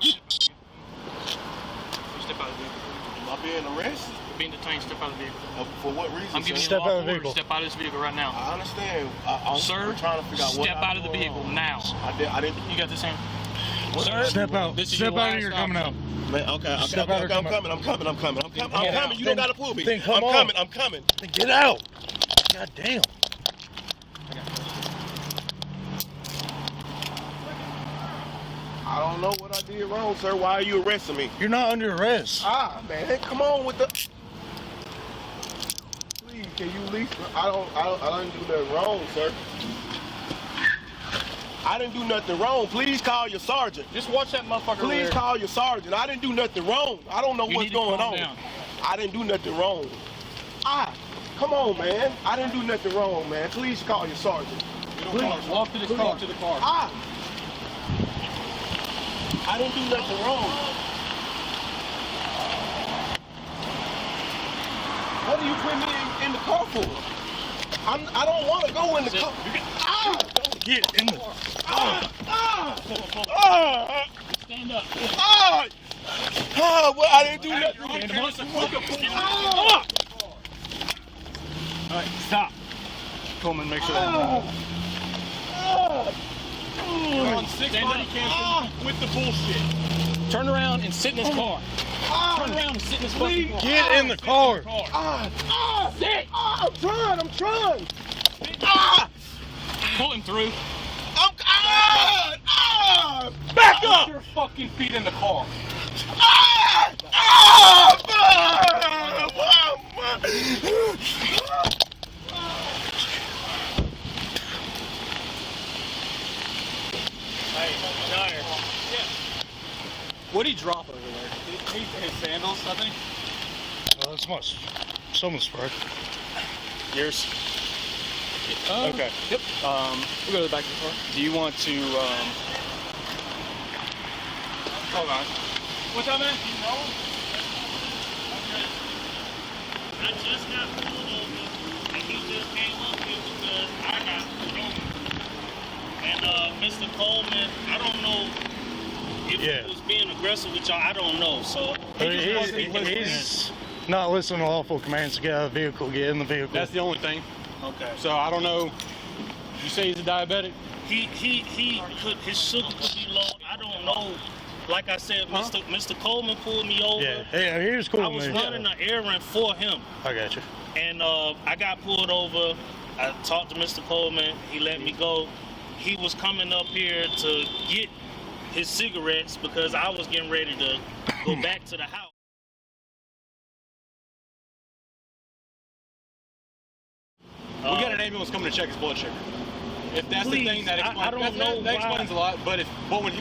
Step out of the vehicle. Am I being arrested? You're being detained. Step out of the vehicle. For what reason, I'm giving sir? you a lawful order to step out of this vehicle right now. I understand. Sir, I'm trying to figure out what step out of the vehicle now. I didn't. You got this hand? Sir, step out. Step out of here, coming out. Man, okay, I'm coming. You don't gotta pull me. I'm coming. Then get out. God damn. I don't know what I did wrong, sir. Why are you arresting me? You're not under arrest. Man, come on with the. Please, can you at least? I didn't do nothing wrong, sir. I didn't do nothing wrong. Please call your sergeant. Just watch that motherfucker. Please call your sergeant. I didn't do nothing wrong. I don't know what's going on. Down. I didn't do nothing wrong. Come on, man. I didn't do nothing wrong, man. Please call your sergeant. Walk to the car. To the car. I didn't do nothing wrong. What are you putting me in the car for? I don't want to go in the car. Get in the car. Stand up. Well, I didn't do nothing. All right, stop. Coleman, make sure. You're on 6 body cams with the bullshit. Turn around and sit in this car. Turn around and sit in this fucking car. Get in the car. Sit. I'm trying. Pull him through. Back Put up. your fucking feet in the car. What'd he drop over there? His sandals, I think. That's much. Someone's spray. Yours? Okay. Yep. We'll go to the back of the car. Do you want to, hold on. What's up, man? I just got pulled over, and he just came up here because I got pulled over. And Mr. Coleman, I don't know if he was being aggressive with y'all. I don't know. So He's not listening to lawful commands to get out of the vehicle. Get in the vehicle. That's the only thing. okay. So I don't know. You say he's a diabetic? He could, his sugar could be low. I don't know. Like I said, Mr. Coleman pulled me over. Yeah, here's cool. I was running an errand for him. I got you. And I got pulled over. I talked to Mr. Coleman. He let me go. He was coming up here to get his cigarettes because I was getting ready to go back to the house. We got an ambulance coming to check his blood sugar. If that's Please, the thing that explains, I don't know that explains a lot. But when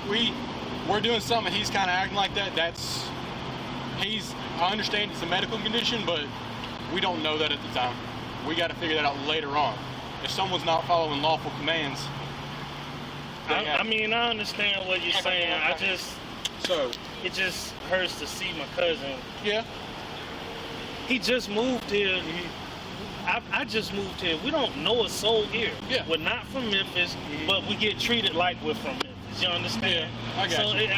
we're doing something, he's kind of acting like that. I understand it's a medical condition, but we don't know that at the time. We got to figure that out later on. If someone's not following lawful commands. I mean, I understand what you're saying. It just hurts to see my cousin. Yeah. He just moved here. I just moved here. We don't know a soul here. Yeah. We're not from Memphis, but we get treated like we're from Memphis. You understand? Yeah, I got you.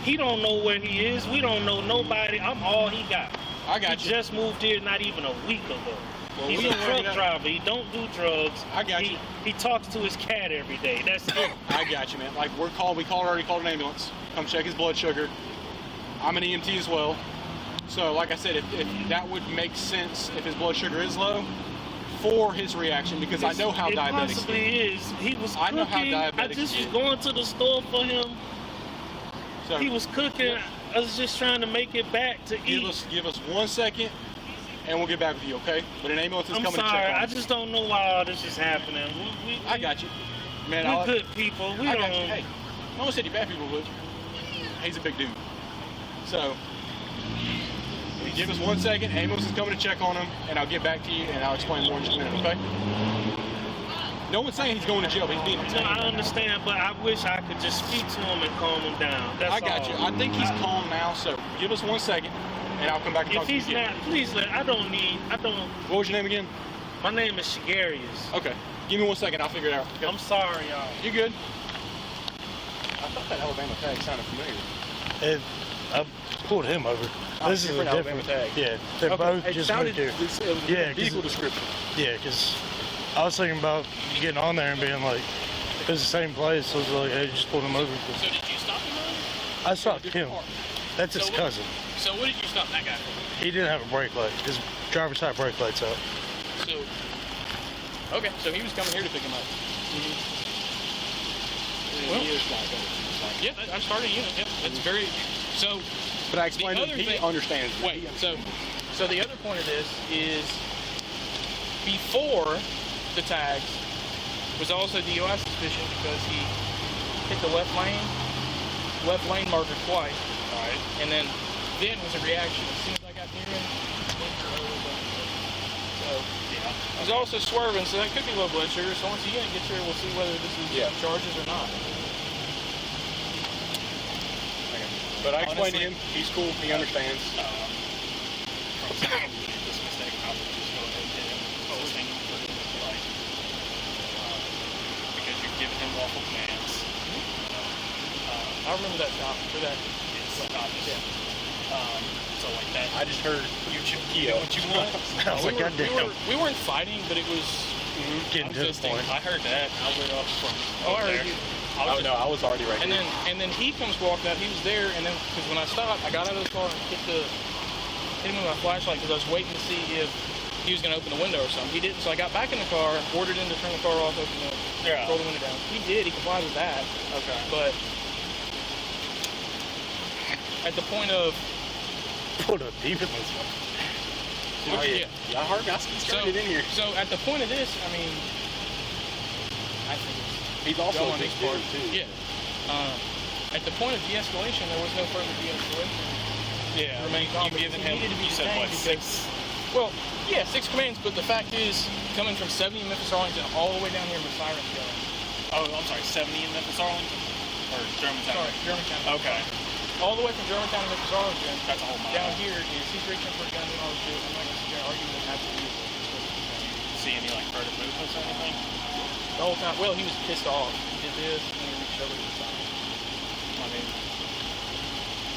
He don't know where he is. We don't know nobody. I'm all he got. I got He you. just moved here not even a week ago. Well, He's a truck driver. He don't do drugs. I got you. He talks to his cat every day. That's it. I got you, man. Like we already called an ambulance. Come check his blood sugar. I'm an EMT as well. So like I said, if that would make sense if his blood sugar is low for his reaction, because I know how diabetics. It possibly is. He was cooking. I know how diabetics I just was get. going to the store for him. So He was cooking. I was just trying to make it back to eat. give us 1 second, and we'll get back with you, okay? But an ambulance is I'm coming sorry. to check on I us. just don't know why all this is happening. I got you, man. We're good people. We I don't. got you. Hey, no one said you bad people, but he's a big dude. So give us 1 second. Ambulance is coming to check on him, and I'll get back to you, and I'll explain more in just a minute, okay? No one's saying he's going to jail. He's being detained. No, I understand, but I wish I could just speak to him and calm him down. That's I got all. you. I think he's calm now, so give us 1 second, and I'll come back and talk If to you he's again. not, please I don't. What was your name again? My name is Shigarius. Okay. Give me 1 second. I'll figure it out. Okay? I'm sorry, y'all. You good? I thought that Alabama tag sounded familiar. And I pulled him over. This is a different Alabama different tag. Yeah, they're both It just sounded, moved here. it was a Yeah, vehicle description. Yeah, because I was thinking about getting on there and being like, it's the same place. So I was like, hey, just pulled him over. So did you stop him? I stopped different him. car. That's his So cousin. So what did you stop that guy for? He didn't have a brake light. His driver's side brake light's out. So, okay, so he was coming here to pick him up. Well, yeah, I'm starting unit. Yeah, that's very. So, But I explained to the him, other he thing- understands. wait. So the other point of this is before the tags was also DUI suspicion because he hit the left lane marker twice. Right. And then was a reaction. As soon as I got near him, so yeah. He's also swerving, so that could be low blood sugar. So once the unit gets here, we'll see whether this is charges or not. But I explained to him, he's cool, he understands. This mistake, I would just go ahead and hit him, posting because you're giving him lawful commands. I remember that stop for that. So like that. I just heard You should do what you want. I was like, goddamn. we weren't fighting, but it was Getting to the fisting. point. I heard that. I went up from. I heard you. Oh no, I was already right And here. then he comes walking out. He was there, and then because when I stopped, I got out of the car and hit him with my flashlight because I was waiting to see if he was going to open the window or something. He didn't, so I got back in the car, ordered him to turn the car off, roll the window down. He did. He complied with that. Okay. But at the point of Put a deep in this one. Oh, yeah. Yeah, hard got started in here. So at the point of this, I mean, I think it's He's also go a on big his dude part. too. Yeah. At the point of de-escalation, there was no further de-escalation. Yeah. Remain calm. You've given He him, needed to be you said what, detained six? Well, yeah, 6 commands, but the fact is, coming from 70 in Memphis, Arlington, all the way down here with sirens going. Oh, I'm sorry, 70 in Memphis, Arlington? Or Germantown? Sorry, Germantown. Okay. All the way from Germantown to Memphis, Arlington. That's a whole mile. Down here is he's reaching for a gun and all this shit. I'm not going to argue with him absolutely. See any, like, further movements or anything? The whole time, well, he was pissed off. He did this, and then he reached over to the side. I mean,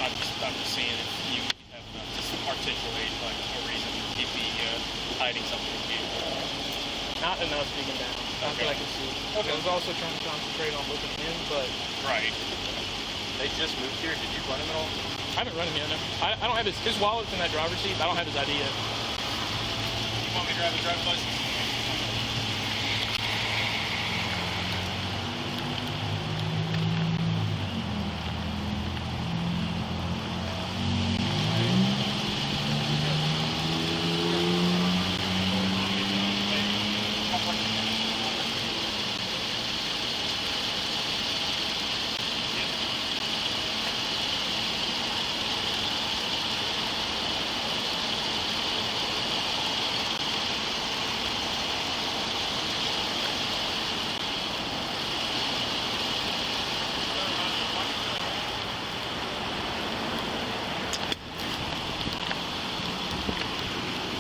I'm just seeing if you have enough to articulate, like, a reason he'd be hiding something from you. Not enough digging down. Not that I can see. I was also trying to concentrate on looking at him, but Right. They just moved here. Did you run him at all? I haven't run him yet. No. I don't have his wallet's in that driver's seat. I don't have his ID yet. You want me to drive the driver's license?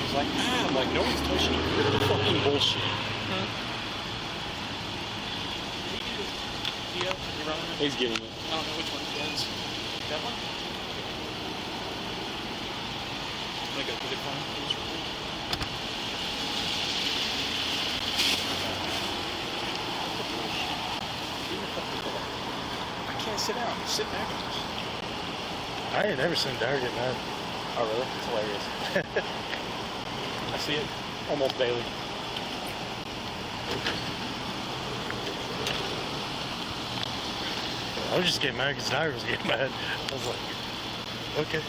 He's like, I'm like, no one's touching you. You're fucking bullshit. He's getting it. I don't know which one it is. That one? Make a good one. I can't sit down. Sit back. I ain't never seen Dyer get mad. Oh, really? It's hilarious. I see it almost daily. I was just getting mad because Dyer was getting mad. I was like, okay.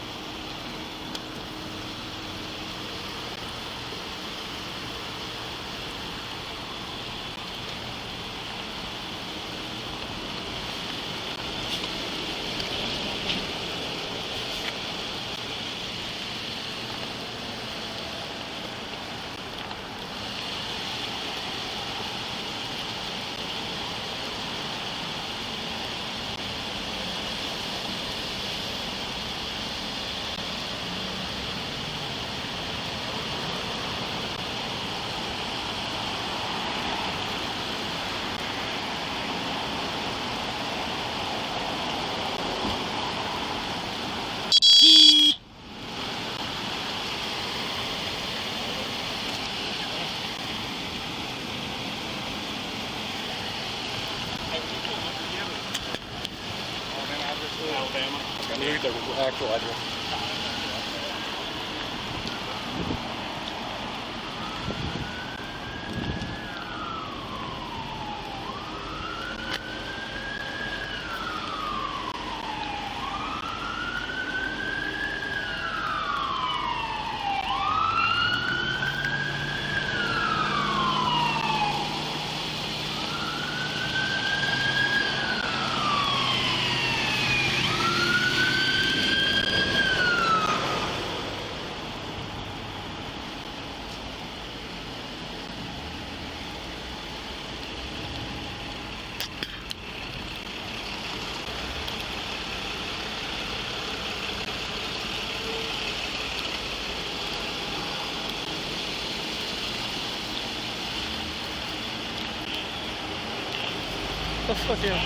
Here's the actual address. The fuck yeah.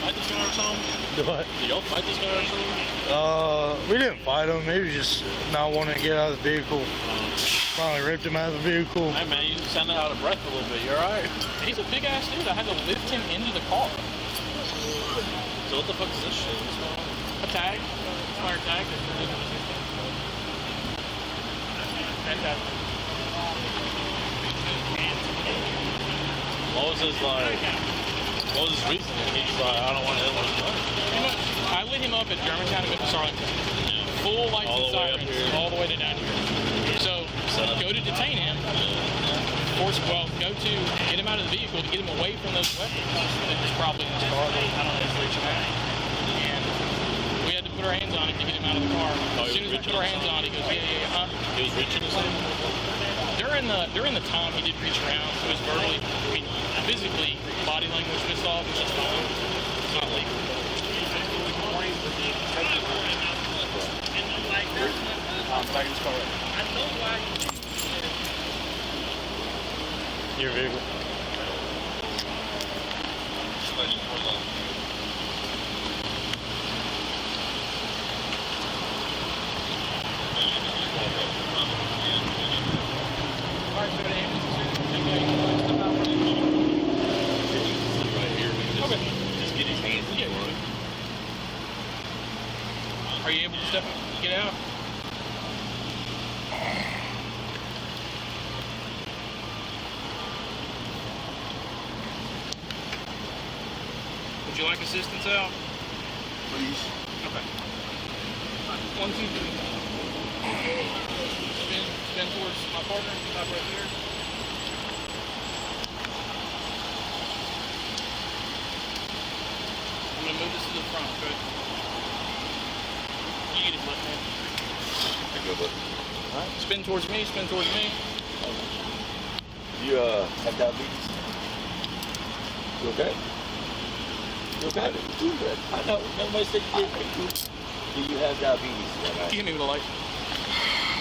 Fight this guy or something? Do what? Did y'all fight this guy or something? We didn't fight him. Maybe just not wanting to get out of the vehicle. Finally ripped him out of the vehicle. Hey man, you sounded out of breath a little bit. You alright? He's a big ass dude. I had to lift him into the car. So what the fuck is this shit? What's going on? A tag. Fire tag. Fantastic. What was his reasoning? He's like, I don't want to hit one of them. I lit him up at Germantown and Memphis, Arlington. Full lights All and the way up sirens, here. all the way to down here. So go to detain him. Go to get him out of the vehicle to get him away from those weapons that was probably in his car. I don't know if it's reaching out. And we had to put our hands on him to get him out of the car. As soon as we put our hands on him, he goes, yeah. He was reaching his hand. During the time he did reach around, it was verbally, physically, body language pissed off, which is fine. It's not legal. Back in his car. Your vehicle. Just get his hands in for it. Are you able to get out? Would you like assistance out? Please. Okay. 1, 2, 3. Spin towards my partner. Stop right there. I'm gonna move this to the front, okay? You get his left hand. Alright. Spin towards me. Spin towards me. You have diabetes? You okay? You okay? I didn't do that. I know. Nobody said you didn't. Do you have diabetes? You hit me with a light.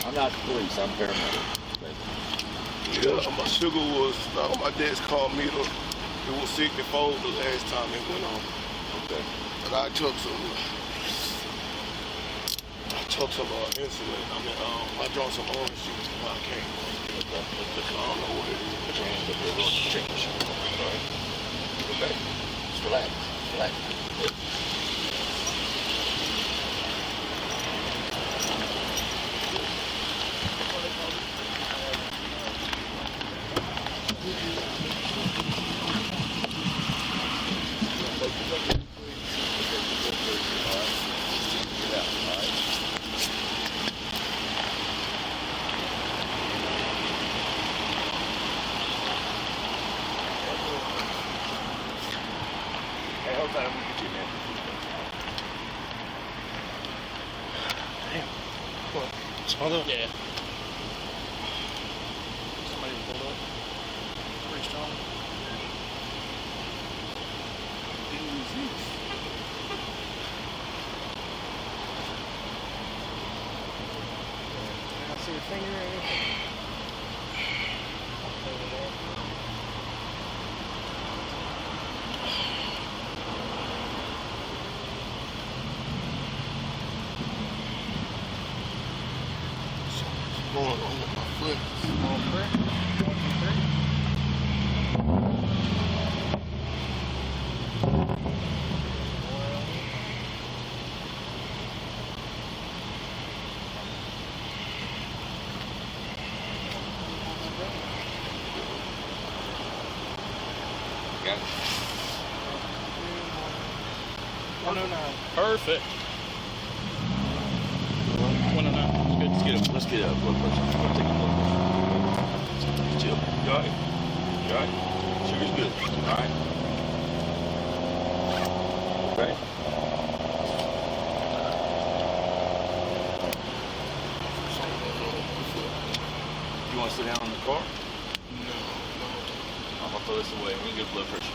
I'm not the police. I'm paramedic. Yeah, my sugar was, my dad's called me, it was 64 the last time it went on. Okay. But I took some insulin. I drank some orange juice. I can't. I don't know what it is. Change. Okay. Just relax. Relax. Smell it? Yeah. Somebody pulled up. Pretty strong. I see your finger or anything? Going on with my foot. All correct. 1, 2, 3. 109. Perfect. 109. Good. Let's get a blood pressure. I'll take a blood pressure. Chill. You alright? You alright? Sugar's good. Alright? Okay? You want to sit down in the car? No. I'm going to throw this away. We're going to get blood pressure.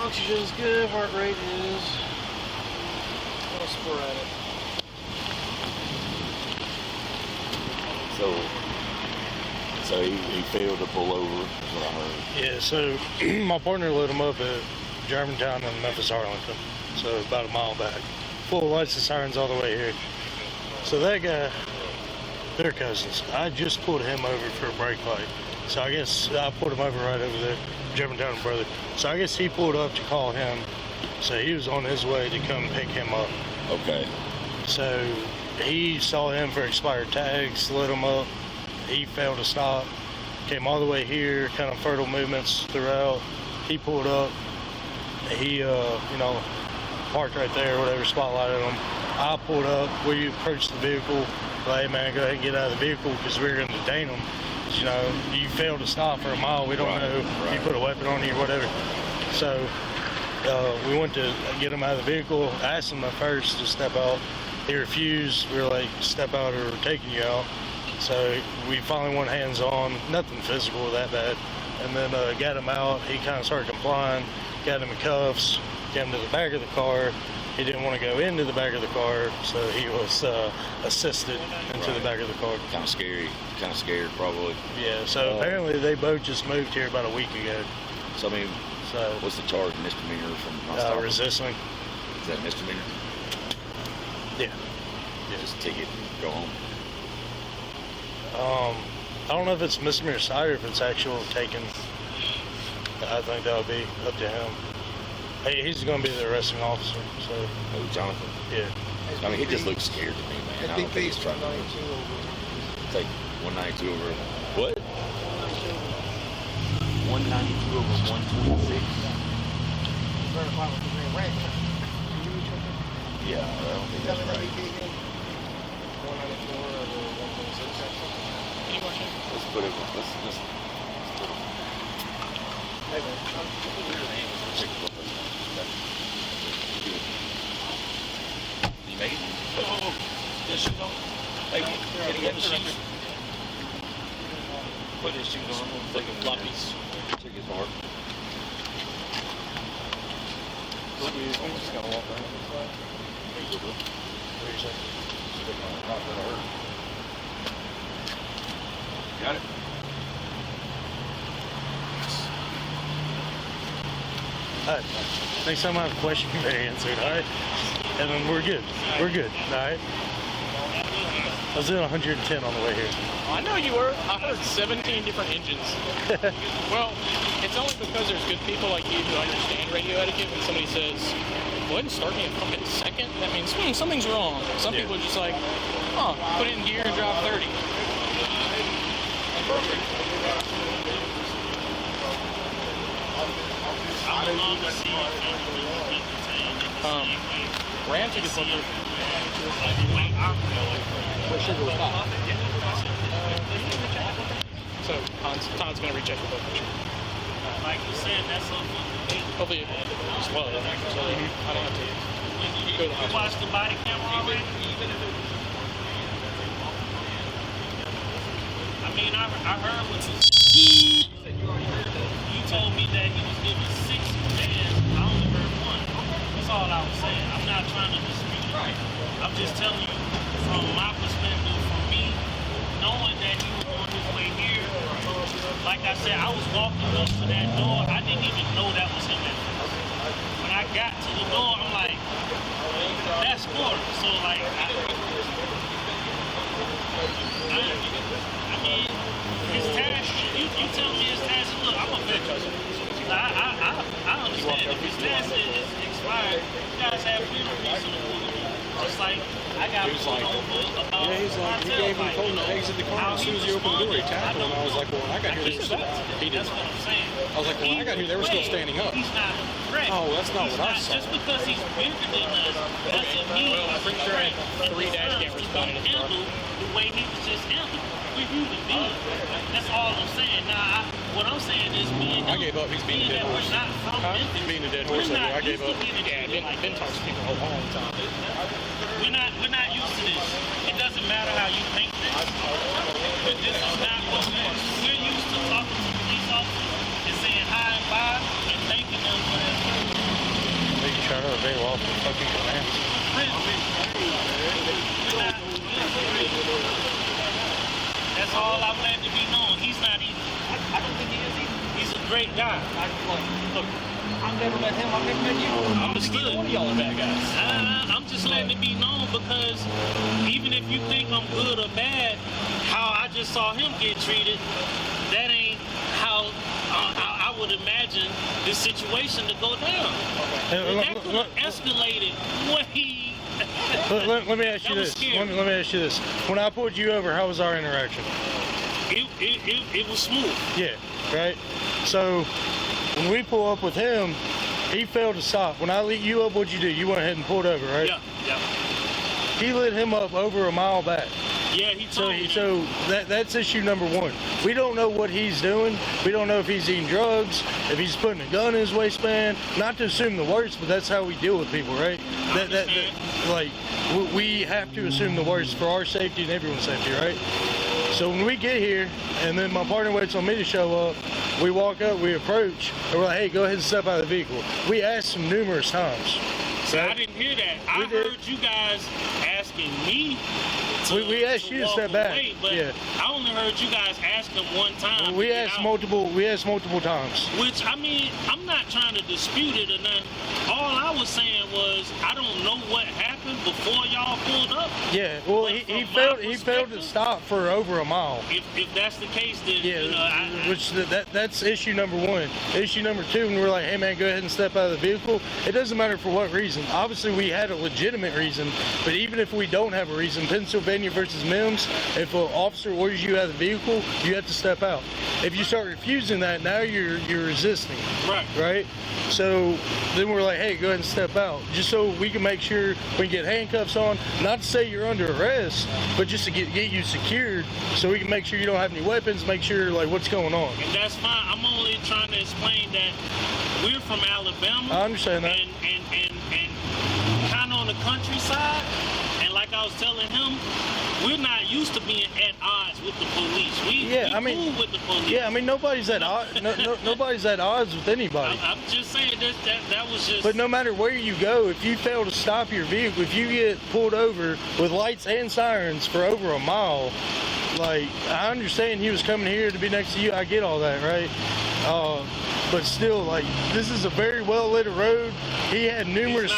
Oxygen's good, heart rate is a little sporadic. So he failed to pull over, is what I heard. Yeah, so my partner lit him up at Germantown and Memphis, Arlington. So about a mile back. Full lights and sirens all the way here. So that guy, they're cousins. I just pulled him over for a brake light. So I guess I pulled him over right over there, Germantown and brother. So I guess he pulled up to call him. So he was on his way to come pick him up. Okay. So he saw him for expired tags, lit him up. He failed to stop. Came all the way here, kind of fertile movements throughout. He pulled up. He, parked right there, whatever, spotlighted him. I pulled up. We approached the vehicle. Like, hey, man, go ahead and get out of the vehicle because we were going to detain him. You know, you failed to stop for a mile. We don't know. Right. You put a weapon on you or whatever. So we went to get him out of the vehicle. I asked him at first to step out. He refused. We were like, step out or we're taking you out. So we finally went hands on. Nothing physical that bad. And then got him out. He kind of started complying. Got him in cuffs. Got him to the back of the car. He didn't want to go into the back of the car, so he was assisted into the back of the car. Kind of scary. Kind of scared, probably. Yeah, so apparently they both just moved here about a week ago. So, I mean, what's the charge? Misdemeanor from not stopping? Resisting. Is that misdemeanor? Yeah. Just ticket, go home. I don't know if it's misdemeanor side or if it's actual taken. I think that would be up to him. Hey, he's going to be the arresting officer, so. Oh, Jonathan? Yeah. I mean, he just looks scared to me, man. I don't think he's trying to take 192 over. What? 192 over 126? Yeah, I don't think that's right. Let's put it, let's put it. Hey, man. You make it? Oh, this shoes on? Hey, can you get the shoes? Put his shoes on, like a floppies. Check his heart. Excuse me, just gonna walk around this way. Not gonna hurt. Got it? Alright. Next time I have a question, you better answer it, alright? And then we're good. We're good, alright? I was doing 110 on the way here. I know you were. I heard 17 different engines. Well, it's only because there's good people like you who understand radio etiquette. When somebody says, go ahead and start me a fucking second, that means something's wrong. Some people are just like, put it in gear and drive 30. I would love to see Ranch is what they're... So Todd's going to recheck the book. like you said, that's a Hopefully it's well. So I don't have to go to the you hospital. watch the body camera already? I mean, I heard what you told me that he was giving 6 and I only heard 1. That's all I was saying. I'm not trying to dispute it. I'm just telling you from my perspective, from me, knowing that he was on his way here. Like I said, I was walking up to that door. I didn't even know that was him at first. When I got to the door, I'm like, that's Florida. So like, I mean, I understand. If his license is expired, you guys have legal reason to pull him over. Just like I got pulled over about he gave me told him to exit the car as soon as he opened the door. He tackled him. I was like, well, when I got here, they were still. He didn't. That's what I'm saying. I was like, well, when I got here, they were still standing up. He's not a threat. Oh, that's not what I saw. Just because he's bigger than us doesn't mean he's a threat. 3 dash cameras pointed at his car. The way he was just handled. We're human beings. That's all I'm saying. Now, what I'm saying is me and him. I gave up. He's being a dead horse. We're not from Memphis. Being a dead horse, I gave up. Yeah, Ben talks to people a long time. We're not used to this. It doesn't matter how you think this. But this is not what we're used to talking to police officers and saying hi and bye and thanking them for their service. They can try to obey lawful fucking commands. That's all I'm glad to be known. He's not either. I don't think he is either. He's a great guy. Look, I've never met him. I've never met you. Understood. One of y'all are bad guys. I'm just letting it be known because even if you think I'm good or bad, how I just saw him get treated, that ain't how I would imagine this situation to go down. That could have escalated way. Let me ask you this. Let me ask you this. When I pulled you over, how was our interaction? It was smooth. Yeah, right? So, when we pull up with him, he failed to stop. When I lit you up, what'd you do? You went ahead and pulled over, right? Yeah. He lit him up over a mile back. Yeah, he told me. So that's issue number one. We don't know what he's doing. We don't know if he's eating drugs, if he's putting a gun in his waistband. Not to assume the worst, but that's how we deal with people, right? Like, we have to assume the worst for our safety and everyone's safety, right? So when we get here, and then my partner waits on me to show up, we walk up, we approach, and we're like, hey, go ahead and step out of the vehicle. We asked him numerous times. So I didn't hear that. I heard you guys asking me we asked you to step back. Away, but yeah. I only heard you guys ask him one time. We asked multiple times. Which, I mean, I'm not trying to dispute it or nothing. All I was saying was I don't know what happened before y'all pulled up. Yeah, well, he failed to stop for over a mile. If that's the case, then yeah, that's issue number one. Issue number two, when we're like, hey man, go ahead and step out of the vehicle. It doesn't matter for what reason. Obviously, we had a legitimate reason, but even if we don't have a reason, Pennsylvania versus Mims, if an officer orders you out of the vehicle, you have to step out. If you start refusing that, now you're resisting. Right? So then we're like, hey, go ahead and step out, just so we can make sure we can get handcuffs on. Not to say you're under arrest, but just to get you secured, so we can make sure you don't have any weapons, make sure like what's going on. And that's fine. I'm only trying to explain that we're from Alabama. I understand that. And kind of on the countryside. And like I was telling him, we're not used to being at odds with the police. We cool with the police. Yeah, I mean nobody's at odds. Nobody's at odds with anybody. I'm just saying that was just. But no matter where you go, if you fail to stop your vehicle, if you get pulled over with lights and sirens for over a mile, like I understand he was coming here to be next to you. I get all that, right? But still, like this is a very well lit road. He had numerous.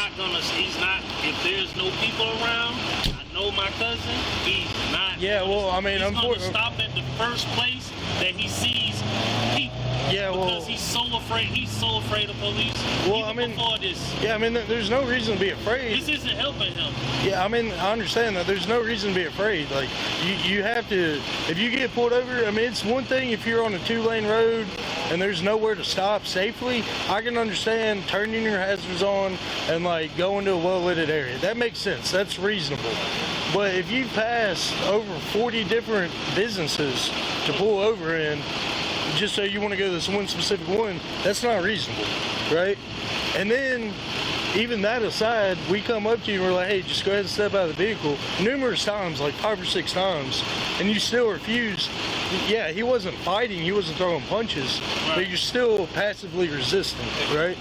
He's not. If there's no people around. Know my cousin, he's not. Yeah, well, I mean, he's going to stop at the first place that he sees people. Yeah, because he's so afraid. He's so afraid of police. Well, even I mean, before this. Yeah, I mean, there's no reason to be afraid. This isn't helping him. Yeah, I mean, I understand that. There's no reason to be afraid. Like, you have to. If you get pulled over, I mean, it's one thing if you're on a 2-lane road and there's nowhere to stop safely. I can understand turning your hazards on and like going to a well-lit area. That makes sense. That's reasonable. But if you pass over 40 different businesses to pull over in, just so you want to go to this one specific one, that's not reasonable, right? And then, even that aside, we come up to you and we're like, hey, just go ahead and step out of the vehicle numerous times, like 5 or 6 times, and you still refuse. Yeah, he wasn't fighting, he wasn't throwing punches, but you're still passively resisting, right?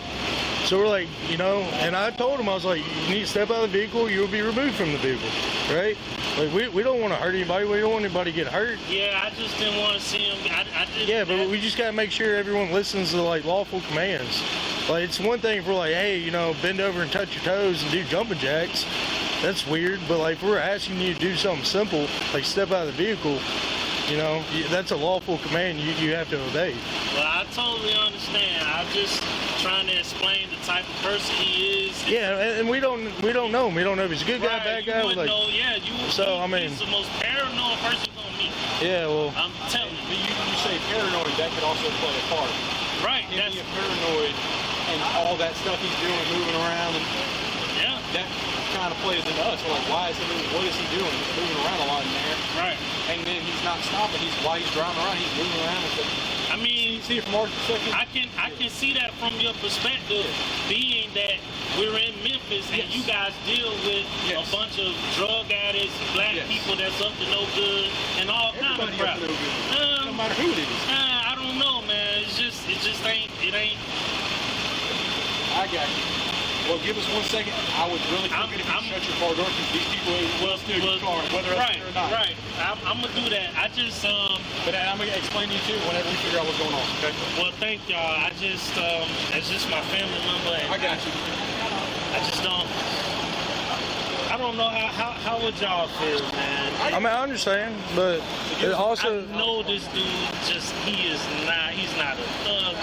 So we're like, you know, and I told him, I was like, you need to step out of the vehicle, you'll be removed from the vehicle, right? Like, we don't want to hurt anybody, we don't want anybody to get hurt. Yeah, I just didn't want to see him. Yeah, but we just got to make sure everyone listens to, like, lawful commands. Like, it's one thing if we're like, hey, you know, bend over and touch your toes and do jumping jacks. That's weird, but, like, if we're asking you to do something simple, like step out of the vehicle, You know, that's a lawful command you have to obey. Well, I totally understand. I'm just trying to explain the type of person he is. Yeah, and we don't know him. We don't know if he's a good guy, bad guy. You wouldn't know. Yeah, you would. So I mean, he's the most paranoid person you're gonna meet. Yeah, well, I'm telling you. You say paranoid, that could also play a part. Right. Him being paranoid and all that stuff he's doing, moving around, and yeah, that kind of plays into us. We're like, why is he moving? What is he doing? He's moving around a lot in there. Right. And then he's not stopping. While he's driving around, he's moving around and stuff. I mean, see it from our perspective. I can see that from your perspective, being that we're in Memphis and you guys deal with a bunch of drug addicts, black people that's up to no good, and all kind of crap. No matter who it is. I don't know, man. It just ain't. I got you. Well, give us 1 second. I would really appreciate if you shut your car door because these people will steal your car, whether it's there or not. Right. I'm gonna do that. I just But I'm gonna explain to you too whenever we figure out what's going on. Okay. Well, thank y'all. I just it's just my family number. And I got you. I just don't. I don't know how would y'all feel, man. I mean, I understand, but it also. I know this dude he's not a thug,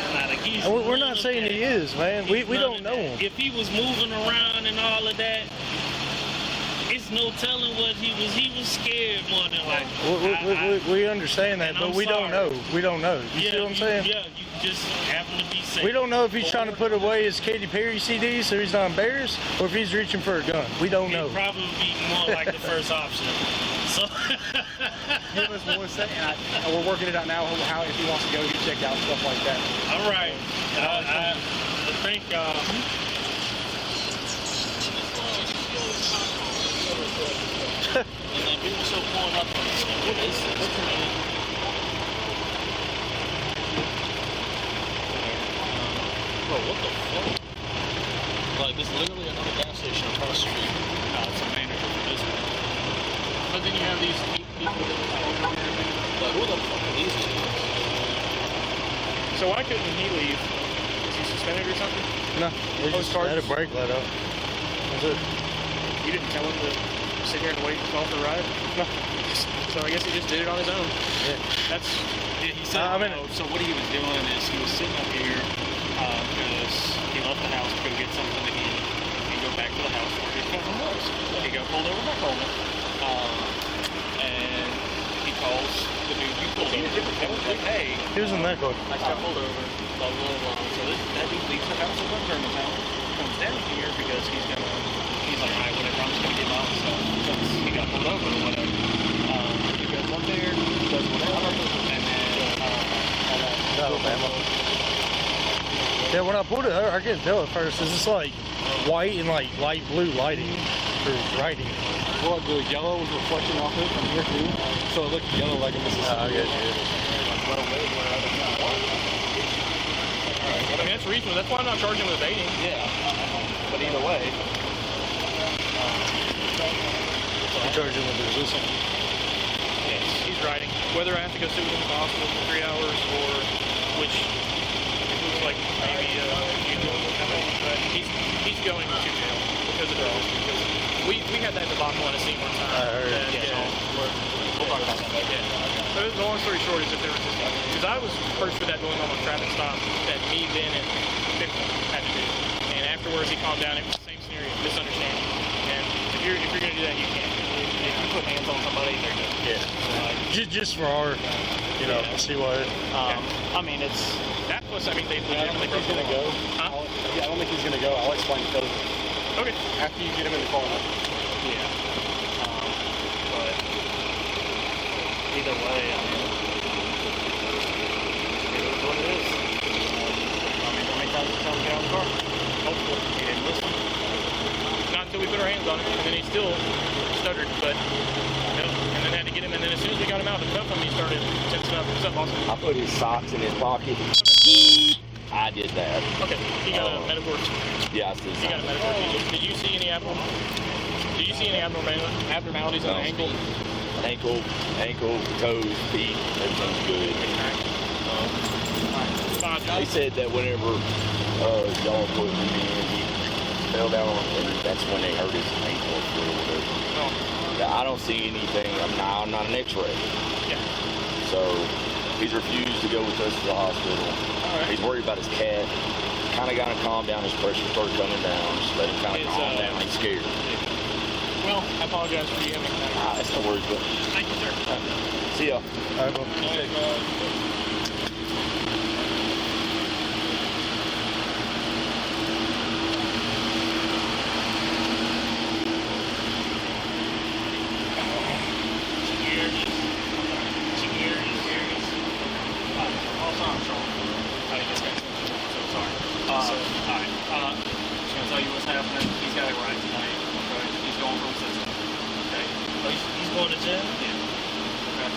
he's not a We're not saying he is, man. We don't know him. If he was moving around and all of that, it's no telling what he was. He was scared more than likely. We understand that, but we don't know. We don't know. You see what I'm saying? Yeah, you just happen to be safe. We don't know if he's trying to put away his Katy Perry CD so he's not embarrassed, or if he's reaching for a gun. We don't know. It'd probably be more like the first option. So give us 1 second. We're working it out now. How if he wants to go get checked out, stuff like that. All right. I think. And then people still pulling up on this. What is this? Bro, what the fuck? Like, there's literally another gas station across the street. No, it's a manager for this one. But then you have these people that like, who the fuck are these two? So why couldn't he leave? Is he suspended or something? No, they just had a brake let up. That's it. You didn't tell him to sit here and wait and call for a ride? No. So I guess he just did it on his own. Yeah. He said, so what he was doing is he was sitting up here because he left the house to go get something to eat and go back to the house where his cousin was. He got pulled over by Coleman, and he calls the dude you pulled over. Like, hey, he was in that car. I got pulled over, blah, blah, blah. So that dude leaves the house over in Germantown, comes down here because he's like, all right, whatever, I'm just going to get my own stuff because he got pulled over or whatever. He goes up there, does whatever, and then Alabama. Yeah, when I pulled it, I couldn't tell at first. It's just like white and like light blue lighting for writing. Well, the yellow was reflecting off it from here too, so it looked yellow like a Mississippi. I get you. I mean, that's reasonable. That's why I'm not charging with evading. yeah. But either way, You charge him with resisting. Yes, he's riding. Whether I have to go sit with him in the hospital for 3 hours or which it looks like maybe but he's going to jail because of drugs. Because we had that in the bottom line of scene one time. I heard. We'll talk about that. Yeah. So the long story short is that there was this, because I was first for that going on a traffic stop that me, Ben, and Victor had to do. And afterwards he calmed down. It was the same scenario, misunderstanding. And if you're gonna do that, you can't. If you put hands on somebody, they're good. Yeah. Just for our, see what. I mean, it's That plus, I mean, they legitimately broke the law. go. Huh? Yeah, I don't think he's gonna go. I'll explain to Cody. Okay. After you get him in the car. yeah. But either way, I mean, it is what it is. I mean, how many times did you tell him to get out of the car? Hopefully, he didn't listen. Not until we put our hands on him, and then he still stuttered, but and then had to get him, and then as soon as we got him out of the cuff, he started tensing up. What's up, Austin? I put his socks in his pocket. I did that. Okay, he got a medical. Yeah, I see. He got a medical. Did you see any abnormalities on the ankle? Ankle, toes, feet, everything's good. He said that whenever y'all put him in, he fell down, and that's when they hurt his ankle or whatever. I don't see anything. I'm not an X-ray. Yeah. So he's refused to go with us to the hospital. He's worried about his cat. Kind of got him calm down. His pressure started coming down. Just let him kind of calm down. He's scared. Well, I apologize for you having that. That's no worries, but Thank you, sir. see ya. All right, well, Going to jail? Yeah. Okay.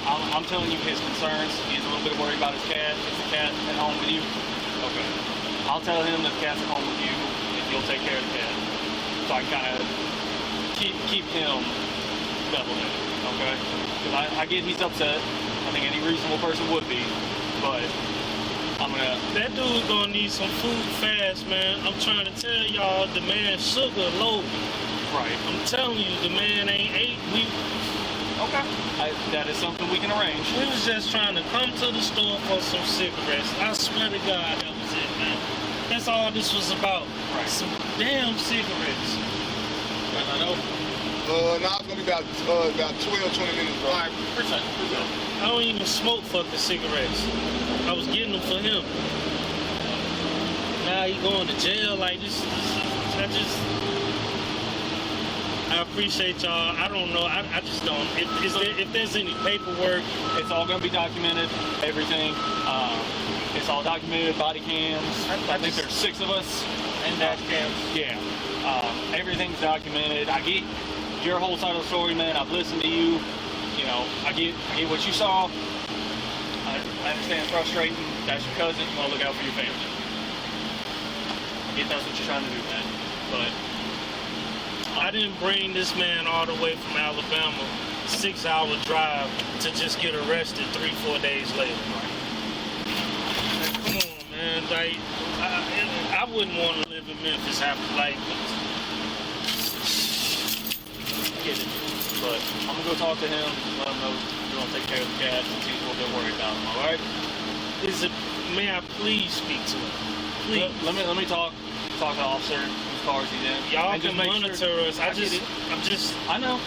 I'm telling you his concerns. He's a little bit worried about his cat. Is the cat at home with you? Okay. I'll tell him that the cat's at home with you and you'll take care of the cat. So I can kind of keep him level-headed, okay? Because I get he's upset. I think any reasonable person would be, but I'm gonna... That dude's gonna need some food fast, man. I'm trying to tell y'all, the man's sugar low. Right. I'm telling you, the man ain't ate. Okay. That is something we can arrange. We was just trying to come to the store for some cigarettes. I swear to God, that was it, man. That's all this was about. Right. Some damn cigarettes. I know. Now it's gonna be about 12, 20 minutes, bro. All right, percent. I don't even smoke fucking cigarettes. I was getting them for him. Now he going to jail like this. I appreciate y'all. I don't know. I just don't. If there's any paperwork, It's all going to be documented, everything. It's all documented, body cams. I think there's 6 of us. and dash cams. Yeah. Everything's documented. I get your whole side of the story, man. I've listened to you. You know, I get what you saw. I understand it's frustrating. That's your cousin. You want to look out for your family. I get that's what you're trying to do, man. But I didn't bring this man all the way from Alabama, 6-hour drive, to just get arrested 3-4 days later. Come on, man. Like, I wouldn't want to live in Memphis after, like, get it. But I'm gonna go talk to him, let him know you're gonna take care of the cat, since he's a little bit worried about him, alright? May I please speak to him? Please. Let me talk to the officer whose car is he in. Y'all and can just make monitor sure, us. I know.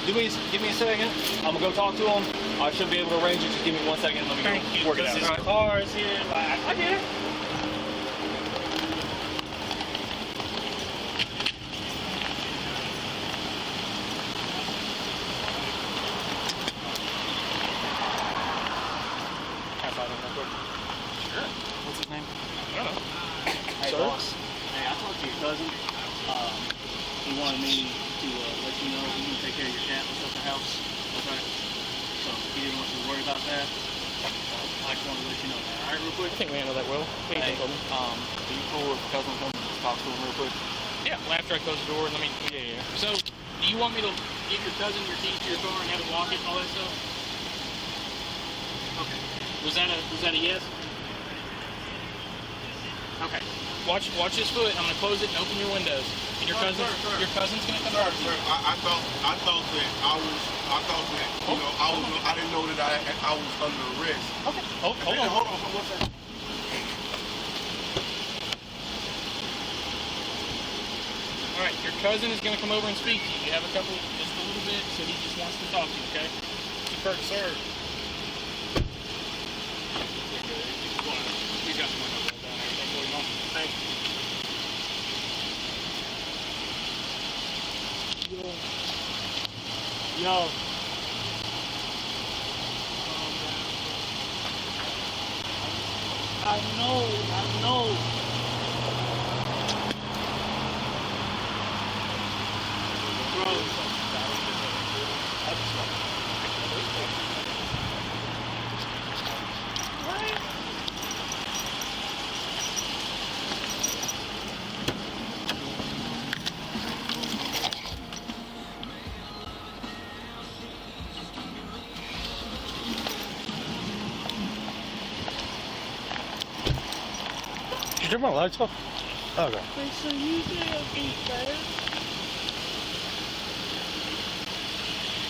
Give me a second. I'm gonna go talk to him. I should be able to arrange it. Just give me 1 second. Let me Thank you, go work it because out. his car is here. Like, I get it. Sure. What's his name? I don't know. Hey, Sir? boss. Hey, I talked to your cousin. He wanted me to let you know he's going to take care of your cat and stuff at the house. Okay? So he didn't want you to worry about that. I just wanted to let you know that. All right, real quick? I think we handle that well. What do you Hey, think, Coleman? are you cool if cousin comes and just talk to him real quick? Yeah, well, after I close the door, let me. Yeah. So, do you want me to give your cousin your keys to your car and have him lock it and all that stuff? Okay. Was that a yes? Okay. Watch his foot. I'm gonna close it and open your windows. And your cousin's gonna come out. Sir, I thought that I didn't know that I was under arrest. Okay. Hold on. Hold on, one second. All right. Your cousin is gonna come over and speak to you. You have just a little bit, so he just wants to talk to you. Okay? Sir. We got the window rolled down. Everything going on. Thank you. yo. I know. Bro. Did you turn my lights off? Okay. They say you damn eat, man.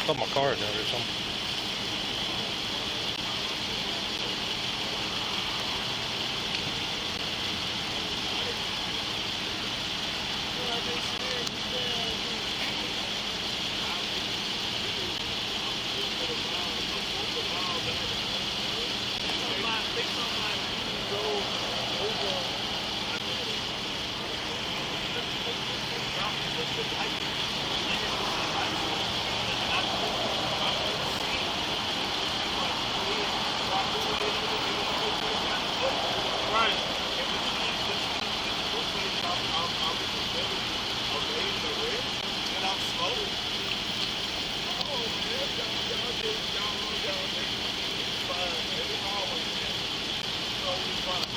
Thought my car had done or something.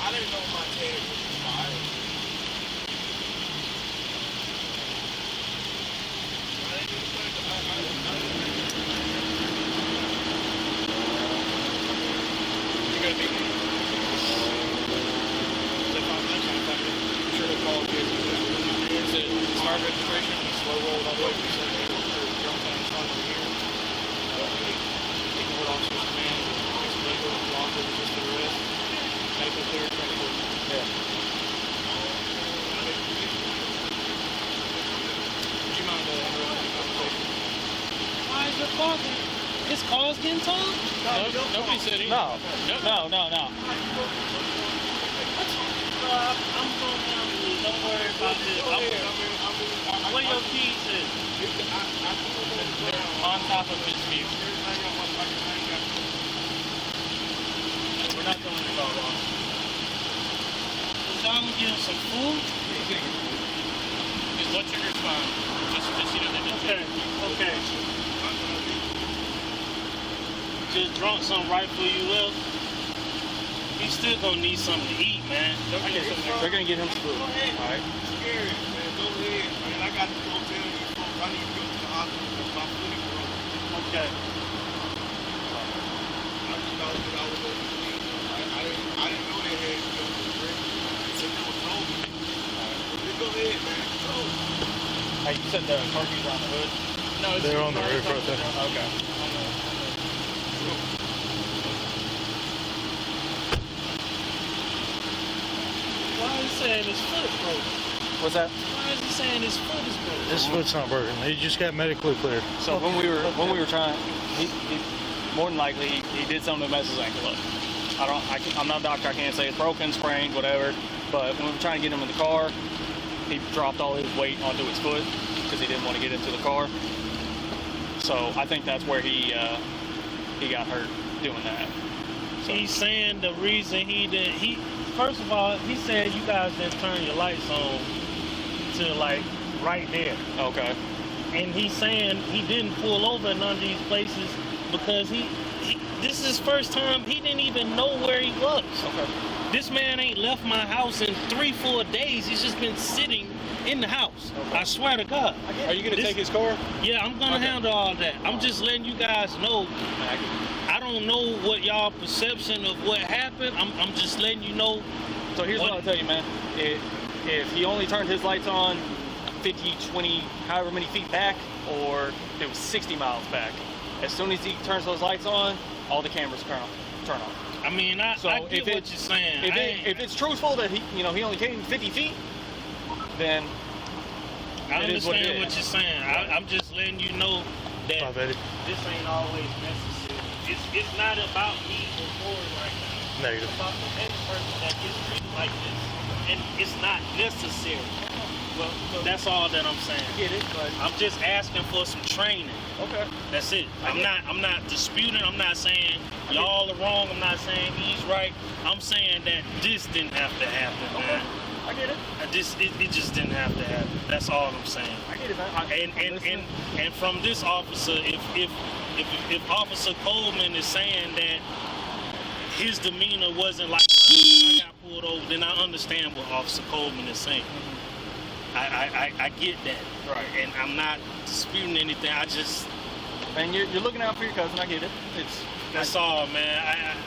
I didn't know my tag was expired. You got a big one? They found that kind of thing. I'm sure they called you. It's a smart registration. It's slow rolled all the way through San Diego. Youngstown, it's over here. Taking what officers command. It's legal. Lawful resisted arrest. Medical clearance. Transport. Yeah. Would you mind interrupting the conversation? Why is your car getting... His car's getting towed? No, nobody said anything. No. No. I'm going down to you. Don't worry about this. Where your keys is? They're on top of his vehicle. We're not doing it all wrong. So I'm gonna give him some food? His blood sugar's fine. Just you know, they didn't Okay, okay. Just drunk something right before you left. He's still gonna need something to eat, man. They're gonna get him some food. Go ahead. All right. I'm scared, man. Go ahead, man. I got to go tell these folks I need to go to the hospital because my foot is broke. Okay. I just thought that I was going to sleep. I didn't know they had to go to the break. They said they were told me. Just go ahead, man. Go. Hey, you said the car keys are on the hood? No, it's They're on the roof right there. Okay. Why is he saying his foot broke? What's that? Why is he saying his foot is broken? His foot's not broken. He just got medically cleared. So when we were trying, he more than likely he did something to mess his ankle up. I'm not a doctor. I can't say it's broken, sprained, whatever. But when we were trying to get him in the car, he dropped all his weight onto his foot because he didn't want to get into the car. So I think that's where he got hurt doing that. So. He's saying the reason first of all, he said you guys didn't turn your lights on to like right there. Okay. And he's saying he didn't pull over in none of these places because this is his first time. He didn't even know where he was. Okay. This man ain't left my house in 3-4 days. He's just been sitting in the house. Okay. I swear to God. Are you going to take his car? Yeah, I'm going to handle all that. I'm just letting you guys know. I don't know what y'all perception of what happened. I'm just letting you know. So here's what I'll tell you, man. If he only turned his lights on 50, 20, however many feet back, or it was 60 miles back, as soon as he turns those lights on, all the cameras turn on. I mean, I get what you're saying. If it's truthful that he only came 50 feet, then I it is what it understand is. what you're saying. I'm just letting you know that this ain't always necessary. It's not about me recording right now. Negative. It's about the next person that gets treated like this, and it's not necessary. Well, that's all that I'm saying. Get it, but I'm just asking for some training. okay. That's it. I'm not disputing. I'm not saying y'all are wrong. I'm not saying he's right. I'm saying that this didn't have to happen, man. I get it. It just didn't have to happen. That's all I'm saying. I get it, man. And from this officer, if Officer Coleman is saying that his demeanor wasn't like mine when I got pulled over, then I understand what Officer Coleman is saying. I get that. Right. And I'm not disputing anything. I just And you're looking out for your cousin. I get it. that's all, man.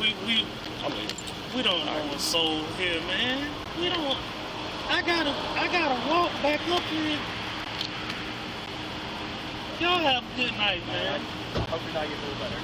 We don't know a soul here, man. We don't. I gotta walk back up here. Y'all have a good night, man. I hope your night gets a little better.